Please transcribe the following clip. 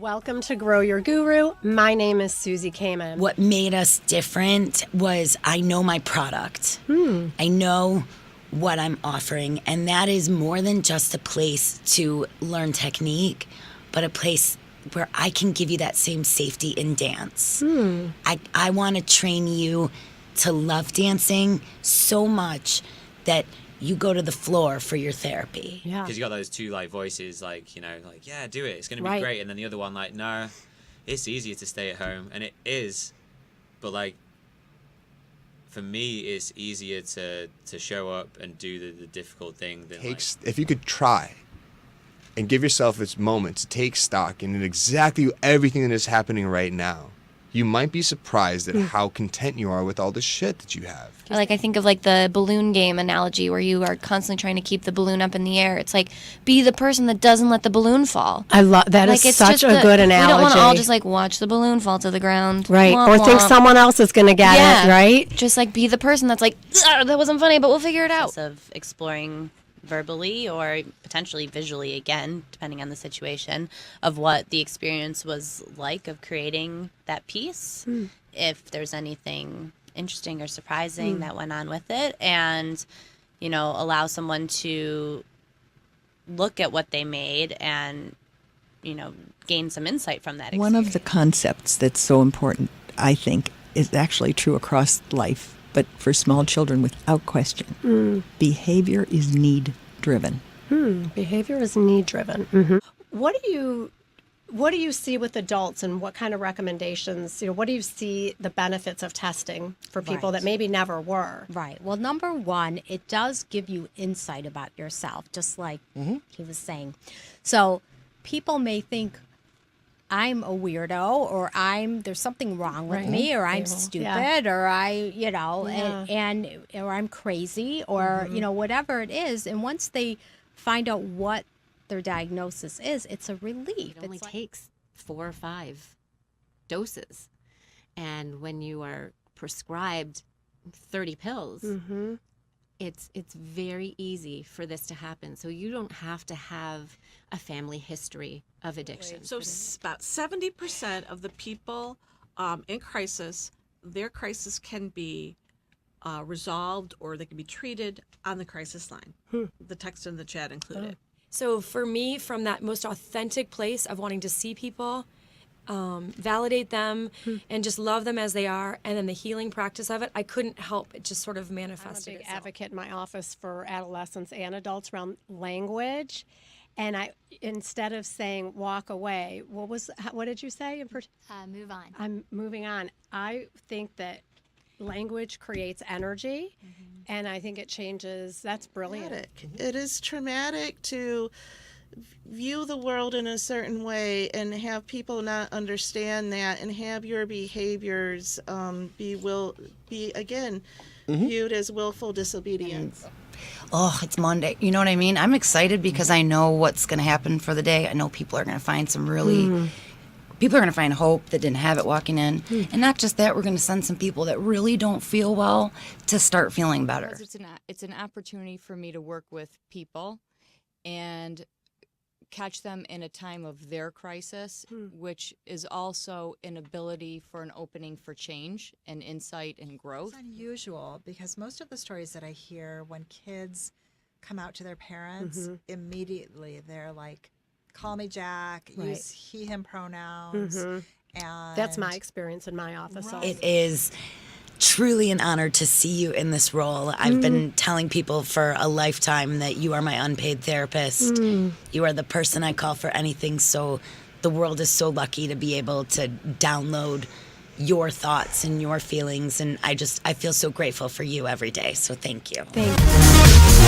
Welcome to Grow Your Guru. My name is Susie Kamen. What made us different was I know my product. I know what I'm offering, and that is more than just a place to learn technique, but a place where I can give you that same safety in dance. I want to train you to love dancing so much that you go to the floor for your therapy. Yeah. Because you got those two like voices, like, you know, like, yeah, do it, it's gonna be Right. great, and then the other one like, no, it's easier to stay at home, and it is, but like for me it's easier to show up and do the difficult thing than If you could try and give yourself this moment to take stock in exactly everything that is happening right now, you might be surprised at how content you are with all the shit that you have. Like I think of like the balloon game analogy where you are constantly trying to keep the balloon up in the air. It's like be the person that doesn't let the balloon fall. I love that. Like Is such a good analogy. We don't want to all just like watch the balloon fall to the ground. right. Womp Or think womp. someone else is going to get Yeah. it, right? Just like be the person that's like, "Ugh, that wasn't funny, but we'll figure it out. Of exploring verbally or potentially visually again, depending on the situation, of what the experience was like of creating that piece. If there's anything interesting or surprising that went on with it, and allow someone to look at what they made and gain some insight from that One experience. of the concepts that's so important, I think, is actually true across life, but for small children without question. Behavior is need-driven. Behavior is need-driven. What do you see with adults, and what kind of recommendations? What do you see the benefits of testing for people that maybe never were? Right. Well, number one, it does give you insight about yourself, just like he was saying. So people may think I'm a weirdo, or there's something wrong with me, or I'm stupid, or or I'm crazy, or whatever it is. And once they find out what their diagnosis is, it's a relief. It only takes 4 or 5 doses. And when you are prescribed 30 pills, it's very easy for this to happen. So you don't have to have a family history of addiction. So about 70% of the people in crisis, their crisis can be resolved, or they can be treated on the crisis line. The text in the chat included. So for me, from that most authentic place of wanting to see people, validate them, and just love them as they are, and then the healing practice of it, I couldn't help. It just sort of manifested I'm a big itself. advocate in my office for adolescents and adults around language. And instead of saying walk away, what did you say? Move on. I'm moving on. I think that language creates energy, and I think it changes. That's brilliant. It is traumatic to view the world in a certain way and have people not understand that, and have your behaviors be again viewed as willful disobedience. Oh, it's Monday. You know what I mean? I'm excited because I know what's going to happen for the day. I know people are going to find people are going to find hope that didn't have it walking in. And not just that, we're going to send some people that really don't feel well to start feeling better. It's an opportunity for me to work with people and catch them in a time of their crisis, which is also an ability for an opening for change and insight and growth. It's unusual because most of the stories that I hear when kids come out to their parents, immediately they're like, call me Jack, use he, him pronouns. And that's my experience in my office. It is truly an honor to see you in this role. I've been telling people for a lifetime that you are my unpaid therapist. You are the person I call for anything. So the world is so lucky to be able to download your thoughts and your feelings. And I feel so grateful for you every day. So thank you. Thank you.